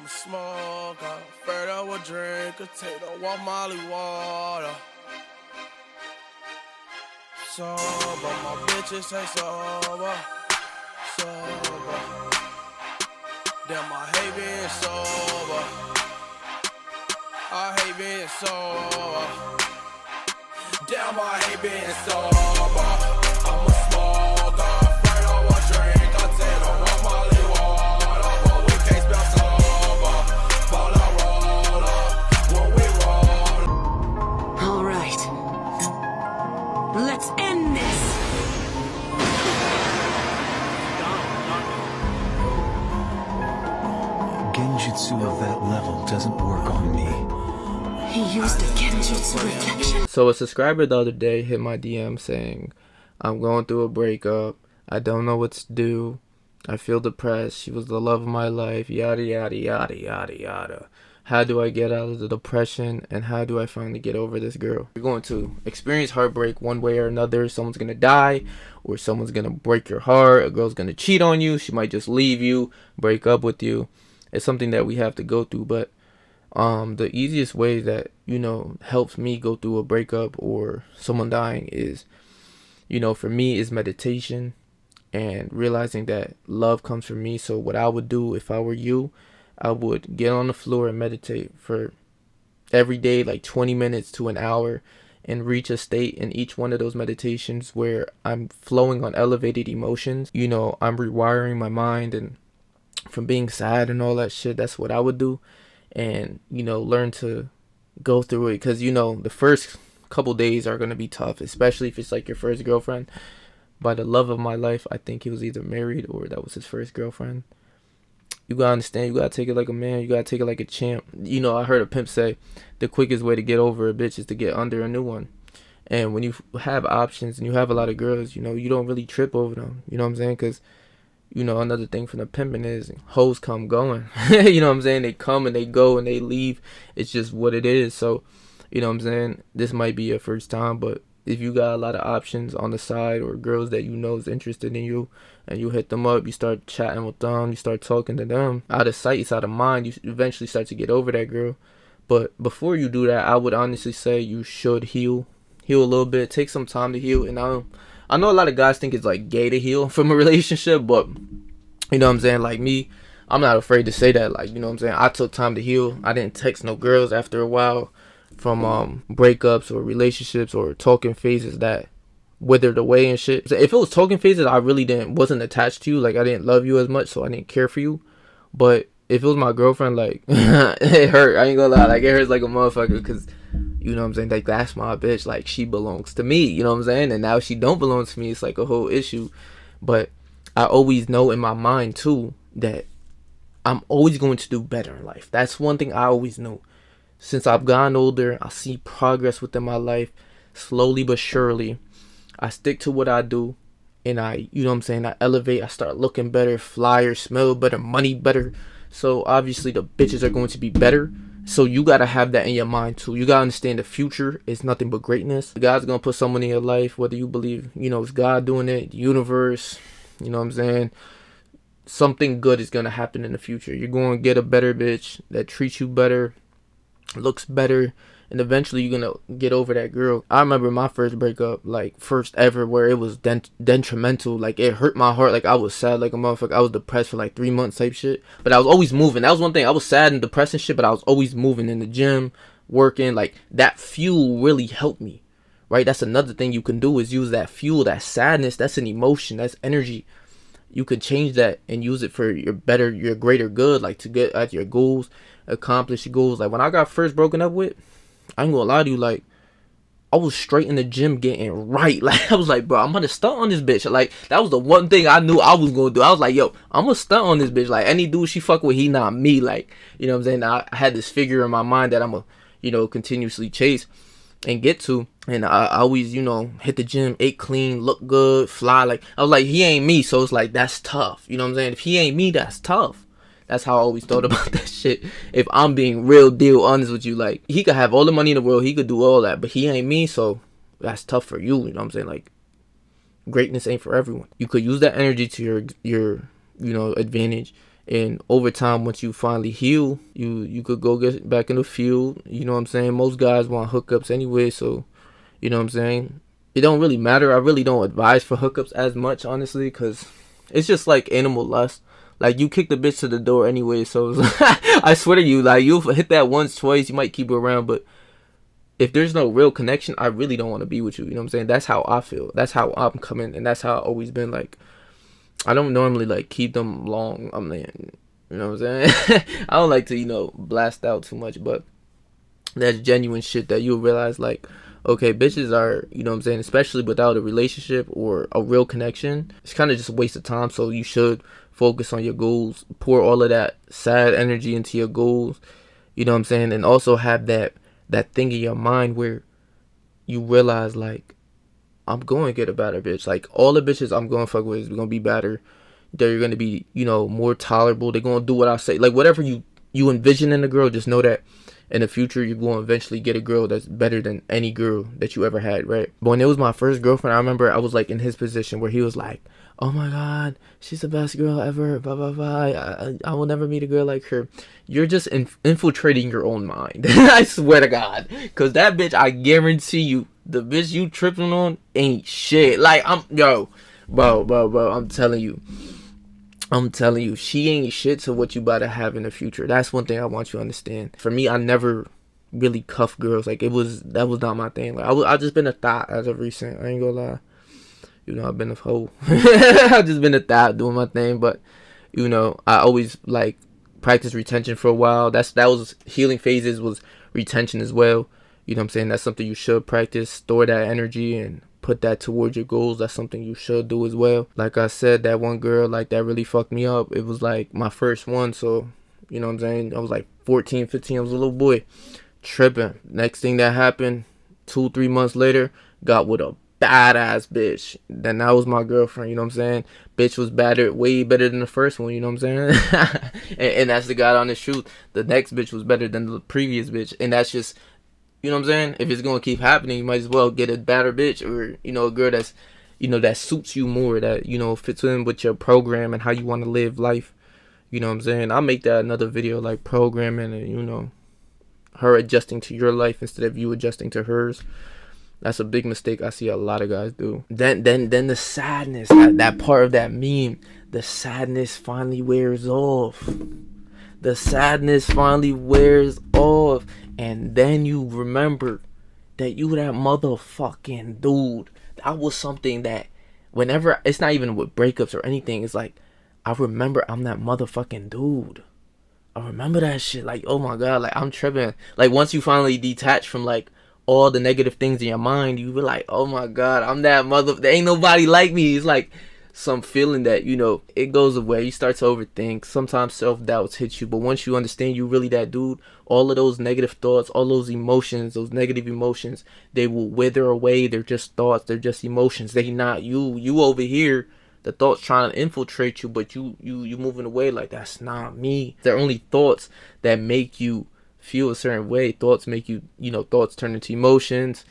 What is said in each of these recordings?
a smoker, afraid I would drink a tater, walk Molly water. Sober, my bitches say sober, sober. Damn, I hate being sober. I hate being sober. Damn, I hate being sober. I'm a smoker, afraid I would drink a tater, walk Molly water, but we can't spell sober. Ball I roll up when we roll. All right. Let's end this. Genjutsu of that level doesn't work on me. He used a Genjutsu reflection. So a subscriber the other day hit my DM saying, I'm going through a breakup. I don't know what to do. I feel depressed. She was the love of my life. Yada, yada, yada, yada, yada. How do I get out of the depression? And how do I finally get over this girl? You're going to experience heartbreak one way or another. Someone's going to die. Or someone's going to break your heart. A girl's going to cheat on you. She might just leave you. Break up with you. It's something that we have to go through. But the easiest way that, helps me go through a breakup or someone dying is, for me is meditation and realizing that love comes from me. So what I would do if I were you, I would get on the floor and meditate for every day, like 20 minutes to an hour, and reach a state in each one of those meditations where I'm flowing on elevated emotions. I'm rewiring my mind and from being sad and all that shit. That's what I would do. And, learn to go through it. Because, the first couple days are going to be tough, especially if it's like your first girlfriend. By the love of my life, I think he was either married or that was his first girlfriend. You got to understand, you got to take it like a man. You got to take it like a champ. I heard a pimp say the quickest way to get over a bitch is to get under a new one. And when you have options and you have a lot of girls, you don't really trip over them. You know what I'm saying? Because another thing from the pimping is hoes come going. You know what I'm saying? They come and they go and they leave. It's just what it is. So, you know what I'm saying? This might be your first time, but if you got a lot of options on the side or girls that is interested in you and you hit them up, you start chatting with them, you start talking to them, out of sight, it's out of mind, you eventually start to get over that girl. But before you do that, I would honestly say you should heal a little bit, take some time to heal. And I know a lot of guys think it's like gay to heal from a relationship, but you know what I'm saying? Like me, I'm not afraid to say that. Like, you know what I'm saying? I took time to heal. I didn't text no girls after a while from breakups or relationships or talking phases that withered away and shit. So if it was talking phases, I really wasn't attached to you. Like, I didn't love you as much, so I didn't care for you. But if it was my girlfriend, like, it hurt. I ain't gonna lie. Like, it hurts like a motherfucker because, you know what I'm saying? Like, that's my bitch. Like, she belongs to me. You know what I'm saying? And now she don't belong to me. It's like a whole issue. But I always know in my mind, too, that I'm always going to do better in life. That's one thing I always know. Since I've gotten older, I see progress within my life, slowly but surely. I stick to what I do, and I elevate. I start looking better, flyer, smell better, money better. So obviously the bitches are going to be better. So you got to have that in your mind too. You got to understand the future is nothing but greatness. God's going to put someone in your life, whether you believe, it's God doing it, the universe, you know what I'm saying? Something good is going to happen in the future. You're going to get a better bitch that treats you better, looks better, and eventually you're gonna get over that girl. I remember my first breakup, like first ever, where it was detrimental. Like, it hurt my heart. Like, I was sad like a motherfucker. I was depressed for like 3 months type shit, but I was always moving. That was one thing. I was sad and depressed and shit, but I was always moving in the gym, working. Like, that fuel really helped me, right? That's another thing you can do, is use that fuel, that sadness. That's an emotion, that's energy. You could change that and use it for your greater good, like to get at your goals, accomplish your goals. Like, when I got first broken up with, I ain't gonna lie to you, like, I was straight in the gym getting right. Like, I was like, bro, I'm gonna stunt on this bitch. Like, that was the one thing I knew I was gonna do. I was like, yo, I'm gonna stunt on this bitch. Like, any dude she fuck with, he not me. Like, you know what I'm saying? I had this figure in my mind that I'm gonna, continuously chase and get to. And I always, hit the gym, ate clean, look good, fly. Like, I was like, he ain't me. So it's like, that's tough. You know what I'm saying? If he ain't me, that's tough. That's how I always thought about that shit. If I'm being real deal honest with you, like, he could have all the money in the world, he could do all that, but he ain't me, so that's tough for you. You know what I'm saying? Like, greatness ain't for everyone. You could use that energy to your advantage And over time, once you finally heal, you could go get back in the field. You know what I'm saying? Most guys want hookups anyway, so you know what I'm saying? It don't really matter. I really don't advise for hookups as much, honestly, because it's just like animal lust. Like, you kick the bitch to the door anyway, so I swear to you, like, you'll hit that once, twice, you might keep her around, but if there's no real connection, I really don't want to be with you. You know what I'm saying? That's how I feel. That's how I'm coming, and that's how I've always been. Like, I don't normally like keep them long. I'm like, you know what I'm saying? I don't like to, you know, blast out too much, but that's genuine shit that you'll realize, like, okay, bitches are, you know what I'm saying, especially without a relationship or a real connection, it's kind of just a waste of time. So you should focus on your goals, pour all of that sad energy into your goals, you know what I'm saying, and also have that thing in your mind where you realize, like, I'm going to get a better bitch. Like, all the bitches I'm going to fuck with is going to be better. They're going to be, you know, more tolerable. They're going to do what I say. Like, whatever you envision in a girl, just know that in the future you're going to eventually get a girl that's better than any girl that you ever had, right? But when it was my first girlfriend, I remember I was like in his position where he was like, oh my god, she's the best girl ever, blah blah blah, I will never meet a girl like her. You're just infiltrating your own mind. I swear to God, because that bitch, I guarantee you, the bitch you tripping on ain't shit. Like, bro, I'm telling you, she ain't shit to what you about to have in the future. That's one thing I want you to understand. For me, I never really cuff girls. Like, that was not my thing. Like, I just been a thought as of recent. I ain't gonna lie. You know, I've been a hoe. I've just been a thought doing my thing. But, you know, I always, like, practice retention for a while. That was healing phases, was retention as well. You know what I'm saying? That's something you should practice. Store that energy and put that towards your goals. That's something you should do as well. Like I said, that one girl, like, that really fucked me up. It was like my first one, so you know what I'm saying, I was like 14, 15. I was a little boy tripping. Next thing that happened, 2-3 months later, got with a badass bitch. Then that was my girlfriend. You know what I'm saying? Bitch was way better than the first one. You know what I'm saying? and that's the God honest truth. The next bitch was better than the previous bitch, and that's just, you know what I'm saying? If it's going to keep happening, you might as well get a better bitch, or, you know, a girl that's, you know, that suits you more, that, you know, fits in with your program and how you want to live life. You know what I'm saying? I'll make that another video, like programming and, you know, her adjusting to your life instead of you adjusting to hers. That's a big mistake I see a lot of guys do. Then the sadness, that part of that meme, the sadness finally wears off. The sadness finally wears off. And then you remember that you that motherfucking dude. That was something that whenever, it's not even with breakups or anything, it's like, I remember I'm that motherfucking dude. I remember that shit. Like, oh my god, like, I'm tripping. Like, once you finally detach from, like, all the negative things in your mind, you were like, oh my god, I'm that there ain't nobody like me. It's like some feeling that, you know, it goes away. You start to overthink. Sometimes self-doubts hit you, but once you understand you really that dude, all of those negative thoughts, all those emotions, those negative emotions, they will wither away. They're just thoughts. They're just emotions. They not you. You over here, the thoughts trying to infiltrate you, but you moving away like, that's not me. They're only thoughts that make you feel a certain way. Thoughts make you, you know, thoughts turn into emotions.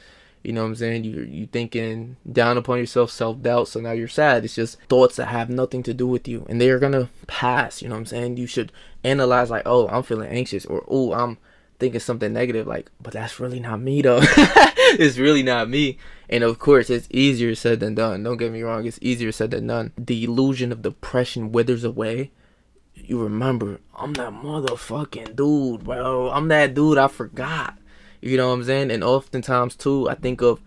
You know what I'm saying? You thinking down upon yourself, self-doubt, so now you're sad. It's just thoughts that have nothing to do with you, and they're gonna pass. You know what I'm saying? You should analyze, like, oh, I'm feeling anxious, or oh, I'm thinking something negative, like, but that's really not me though. It's really not me. And of course, it's easier said than done. Don't get me wrong, it's easier said than done. The illusion of depression withers away. You remember, I'm that motherfucking dude, bro. I'm that dude I forgot. You know what I'm saying? And oftentimes too, I think of,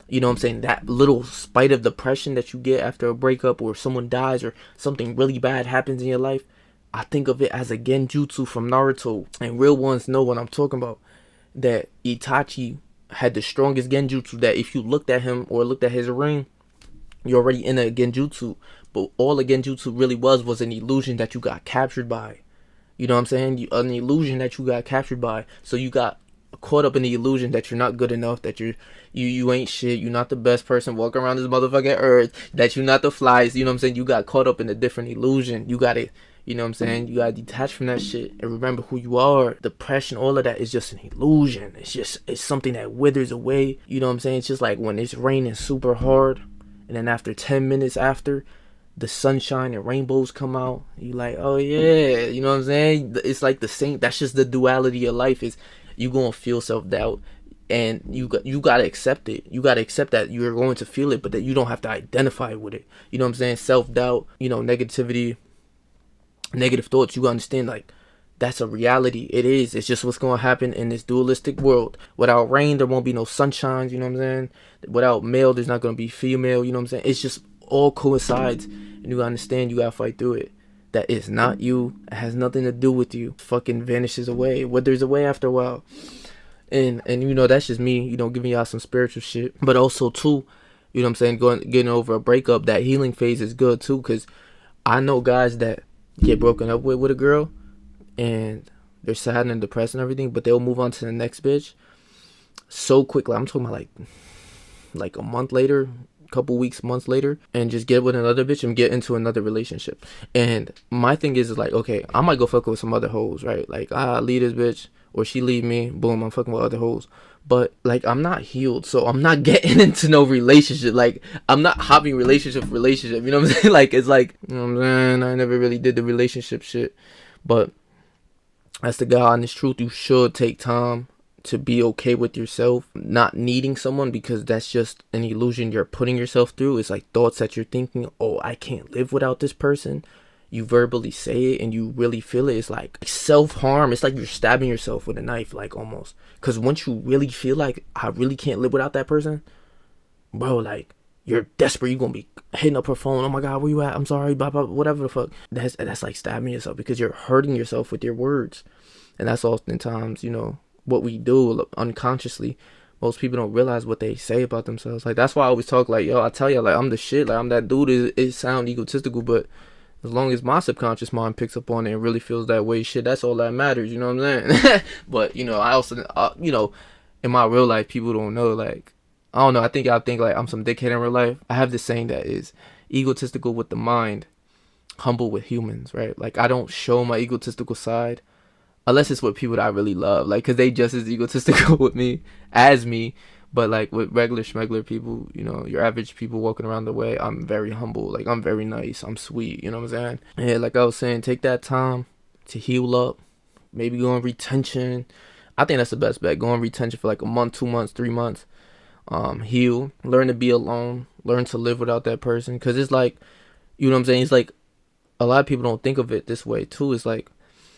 you know what I'm saying, that little spite of depression that you get after a breakup, or someone dies, or something really bad happens in your life. I think of it as a genjutsu from Naruto. And real ones know what I'm talking about. That Itachi had the strongest genjutsu, that if you looked at him or looked at his ring, you're already in a genjutsu. But all a genjutsu really was an illusion that you got captured by. You know what I'm saying? An illusion that you got captured by. So you got caught up in the illusion that you're not good enough, that you ain't shit, you're not the best person walking around this motherfucking earth, that you're not the flies. You know what I'm saying? You got caught up in a different illusion. You got it. You know what I'm saying? You gotta detach from that shit and remember who you are. Depression, all of that is just an illusion. It's something that withers away. You know what I'm saying? It's just like when it's raining super hard, and then after 10 minutes after, the sunshine and rainbows come out. You like, oh yeah, you know what I'm saying? It's like the same. That's just the duality of life. Is you gonna feel self-doubt, and you gotta accept it. You gotta accept that you're going to feel it, but that you don't have to identify with it. You know what I'm saying? Self-doubt, negativity, negative thoughts. You understand, like, that's a reality. It is. It's just what's going to happen in this dualistic world. Without rain, there won't be no sunshine. You know what I'm saying? Without male, there's not going to be female. You know what I'm saying? It's just all coincides. And you got to understand, you got to fight through it. That is not you. It has nothing to do with you. Fucking vanishes away. Withers away after a while. And that's just me, giving y'all some spiritual shit. But also, too, you know what I'm saying? Getting over a breakup, that healing phase is good, too. Because I know guys that get broken up with a girl, and they're sad and depressed and everything, but they'll move on to the next bitch so quickly. I'm talking about like a month later, couple weeks, months later, and just get with another bitch and get into another relationship. And my thing is like, okay, I might go fuck with some other hoes, right? Like, leave this bitch, or she leave me, boom, I'm fucking with other hoes. But like, I'm not healed, so I'm not getting into no relationship. Like, I'm not hopping relationship. You know what I'm saying? Like, it's like, you know what I'm saying? I never really did the relationship shit, but that's the God honest truth. You should take time to be okay with yourself, not needing someone, because that's just an illusion you're putting yourself through. It's like thoughts that you're thinking, oh, I can't live without this person. You verbally say it and you really feel it. It's like self-harm. It's like you're stabbing yourself with a knife, like, almost. Because once you really feel like, I really can't live without that person, bro, like, you're desperate. You're going to be hitting up her phone. Oh my God, where you at? I'm sorry, blah, blah, whatever the fuck. That's like stabbing yourself, because you're hurting yourself with your words. And that's oftentimes, what we do unconsciously. Most people don't realize what they say about themselves. Like, that's why I always talk like, yo, I tell you, like, I'm the shit. Like, I'm that dude. It sound egotistical, but as long as my subconscious mind picks up on it and really feels that way, shit, that's all that matters. You know what I'm saying? But, I also, in my real life, people don't know, like, I don't know. I think y'all think like I'm some dickhead in real life. I have this saying that is egotistical with the mind, humble with humans, right? Like, I don't show my egotistical side unless it's with people that I really love, like, because they just as egotistical with me as me. But like with regular schmegler people, your average people walking around the way, I'm very humble. Like, I'm very nice. I'm sweet. You know what I'm saying? Yeah, like I was saying, take that time to heal up. Maybe go on retention. I think that's the best bet. Go on retention for like a month, 2 months, 3 months. Heal, learn to be alone, learn to live without that person. Because it's like, you know what I'm saying? It's like, a lot of people don't think of it this way too. It's like,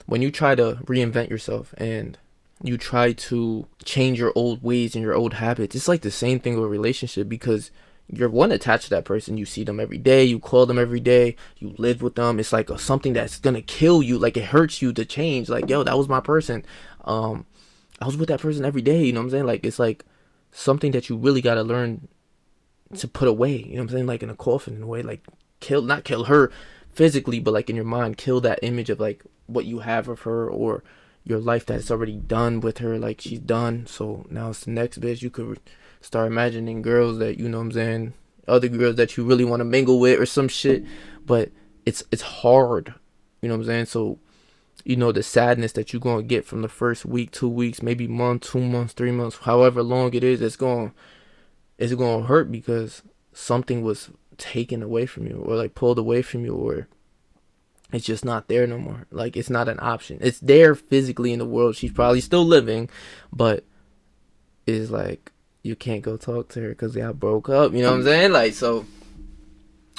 when you try to reinvent yourself and you try to change your old ways and your old habits, it's like the same thing with a relationship, because you're attached to that person. You see them every day, you call them every day, you live with them. It's like something that's gonna kill you. Like, it hurts you to change. Like, yo, that was my person. I was with that person every day. You know what I'm saying? Like, it's like something that you really gotta learn to put away. You know what I'm saying? Like, in a coffin, in a way. Like, not kill her physically, but like in your mind, kill that image of like what you have of her, or your life that's already done with her. Like, she's done, so now it's the next bitch. You could start imagining girls that, you know what I'm saying, other girls that you really want to mingle with or some shit. But it's hard, you know what I'm saying? So, the sadness that you're going to get from the first week, 2 weeks, maybe month, 2 months, 3 months, however long it is, it's going to hurt, because something was taken away from you, or like pulled away from you, or it's just not there no more. Like, it's not an option. It's there physically in the world. She's probably still living, but it's like, you can't go talk to her because y'all broke up. You know what I'm saying? Like, so,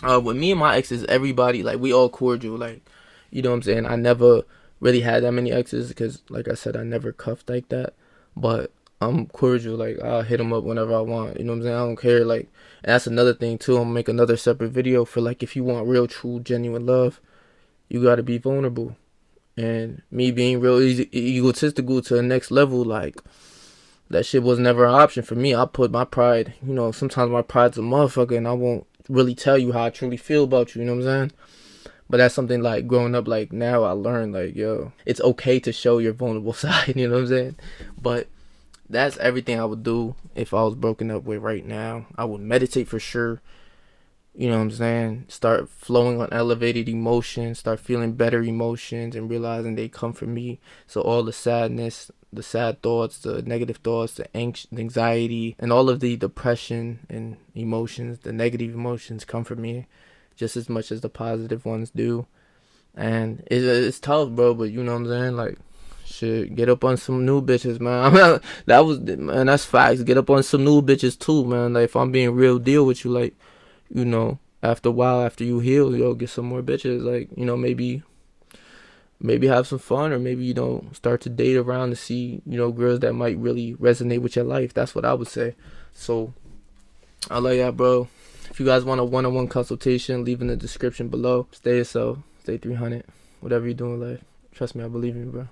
with me and my exes, everybody, like, we all cordial. Like, you know what I'm saying? I never really had that many exes because, like I said, I never cuffed like that. But I'm cordial. Like, I'll hit them up whenever I want. You know what I'm saying? I don't care. Like, and that's another thing, too. I'm going to make another separate video for, like, if you want real, true, genuine love, you got to be vulnerable. And me being real egotistical to the next level, like, that shit was never an option for me. I put my pride, sometimes my pride's a motherfucker, and I won't really tell you how I truly feel about you, you know what I'm saying? But that's something, like, growing up, like, now I learned, like, yo, it's okay to show your vulnerable side, you know what I'm saying? But that's everything I would do if I was broken up with right now. I would meditate for sure. You know what I'm saying? Start flowing on elevated emotions, start feeling better emotions, and realizing they come from me. So all the sadness, the sad thoughts, the negative thoughts, the anxiety, and all of the depression and emotions, the negative emotions come from me. just as much as the positive ones do. And it's tough, bro, but you know what I'm saying? Like, shit, get up on some new bitches, man. That's facts. Get up on some new bitches too, man. Like, if I'm being real deal with you, like, you know, after a while, after you heal, you'll get some more bitches. Like, you know, maybe have some fun, or maybe, you know, start to date around to see, you know, girls that might really resonate with your life. That's what I would say. So, I like that, bro. If you guys want a one-on-one consultation, leave in the description below. Stay yourself. Stay 300. Whatever you're doing in life. Trust me, I believe in you, bro.